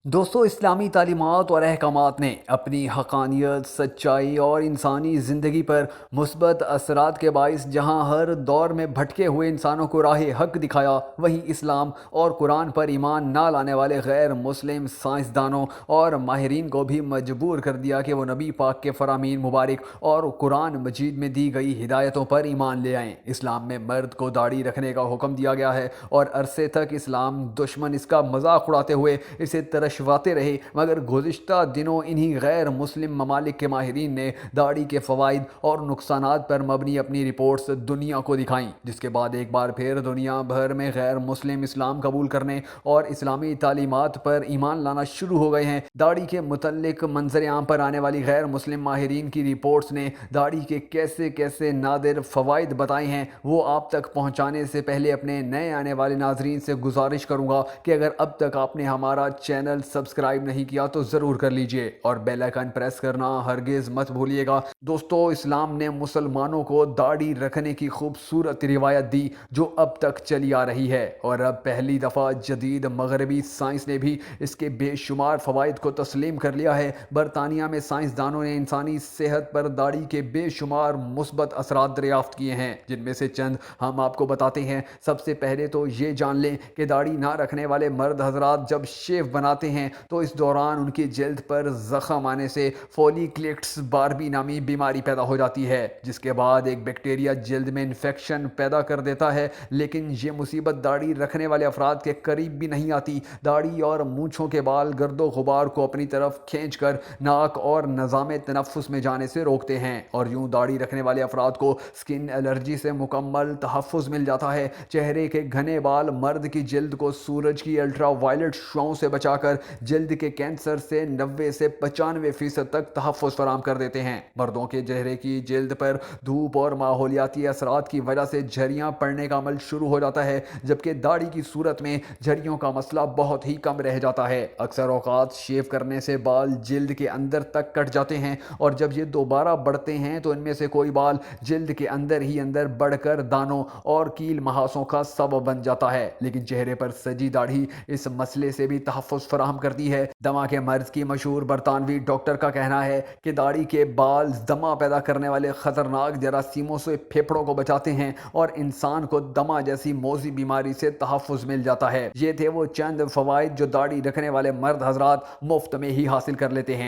دوستو، اسلامی تعلیمات اور احکامات نے اپنی حقانیت، سچائی اور انسانی زندگی پر مثبت اثرات کے باعث جہاں ہر دور میں بھٹکے ہوئے انسانوں کو راہ حق دکھایا، وہیں اسلام اور قرآن پر ایمان نہ لانے والے غیر مسلم سائنسدانوں اور ماہرین کو بھی مجبور کر دیا کہ وہ نبی پاک کے فرامین مبارک اور قرآن مجید میں دی گئی ہدایتوں پر ایمان لے آئیں۔ اسلام میں مرد کو داڑھی رکھنے کا حکم دیا گیا ہے اور عرصے تک اسلام دشمن اس کا مذاق اڑاتے ہوئے اسے ترشواتے رہے، مگر گزشتہ دنوں انہی غیر مسلم ممالک کے ماہرین نے داڑھی کے فوائد اور نقصانات پر مبنی اپنی رپورٹس دنیا کو دکھائیں، جس کے بعد ایک بار پھر دنیا بھر میں غیر مسلم اسلام قبول کرنے اور اسلامی تعلیمات پر ایمان لانا شروع ہو گئے ہیں۔ داڑھی کے متعلق منظر عام پر آنے والی غیر مسلم ماہرین کی رپورٹس نے داڑھی کے کیسے کیسے نادر فوائد بتائے ہیں، وہ آپ تک پہنچانے سے پہلے اپنے نئے آنے والے ناظرین سے گزارش کروں گا کہ اگر اب تک آپ نے ہمارا چینل سبسکرائب نہیں کیا تو ضرور کر لیجئے اور بیل آئیکن پریس کرنا ہرگز مت بھولیے گا۔ دوستو، اسلام نے مسلمانوں کو داڑھی رکھنے کی خوبصورت روایت دی جو اب تک چلی آ رہی ہے، اور اب پہلی دفعہ جدید مغربی سائنس نے بھی اس کے بے شمار فوائد کو تسلیم کر لیا ہے۔ برطانیہ میں سائنسدانوں نے انسانی صحت پر داڑھی کے بے شمار مثبت اثرات دریافت کیے ہیں، جن میں سے چند ہم آپ کو بتاتے ہیں۔ سب سے پہلے تو یہ جان لیں کہ داڑھی نہ رکھنے والے مرد حضرات جب شیو بناتے ہیں تو اس دوران ان کی جلد پر زخم آنے سے فولیکلیکٹس باربی نامی بیماری پیدا ہو جاتی ہے، جس کے بعد ایک بیکٹیریا جلد میں انفیکشن پیدا کر دیتا ہے، لیکن یہ مصیبت داڑھی رکھنے والے افراد کے قریب بھی نہیں آتی۔ داڑھی اور مونچھوں کے بال گرد و غبار کو اپنی طرف کھینچ کر ناک اور نظام تنفس میں جانے سے روکتے ہیں، اور یوں داڑھی رکھنے والے افراد کو سکن الرجی سے مکمل تحفظ مل جاتا ہے۔ چہرے کے گھنے بال مرد کی جلد کو سورج کی الٹرا وائلٹ شعاؤں سے بچا کر جلد کے کینسر سے 90 سے 95% تک تحفظ فراہم کر دیتے ہیں۔ مردوں کے چہرے کی جلد پر دھوپ اور ماحولیاتی اثرات کی وجہ سے جھریاں پڑنے کا عمل شروع ہو جاتا ہے، جبکہ داڑھی کی صورت میں جھریوں کا مسئلہ بہت ہی کم رہ جاتا ہے۔ اکثر اوقات شیو کرنے سے بال جلد کے اندر تک کٹ جاتے ہیں، اور جب یہ دوبارہ بڑھتے ہیں تو ان میں سے کوئی بال جلد کے اندر ہی اندر بڑھ کر دانوں اور کیل محاسوں کا سبب بن جاتا ہے، لیکن چہرے پر سجی داڑھی اس مسئلے سے بھی تحفظ فراہم کرتی ہے۔ دمہ کے مرض کی مشہور برطانوی ڈاکٹر کا کہنا ہے کہ داڑھی کے بال دمہ پیدا کرنے والے خطرناک جراثیموں سے پھیپھڑوں کو بچاتے ہیں اور انسان کو دمہ جیسی موذی بیماری سے تحفظ مل جاتا ہے۔ یہ تھے وہ چند فوائد جو داڑھی رکھنے والے مرد حضرات مفت میں ہی حاصل کر لیتے ہیں۔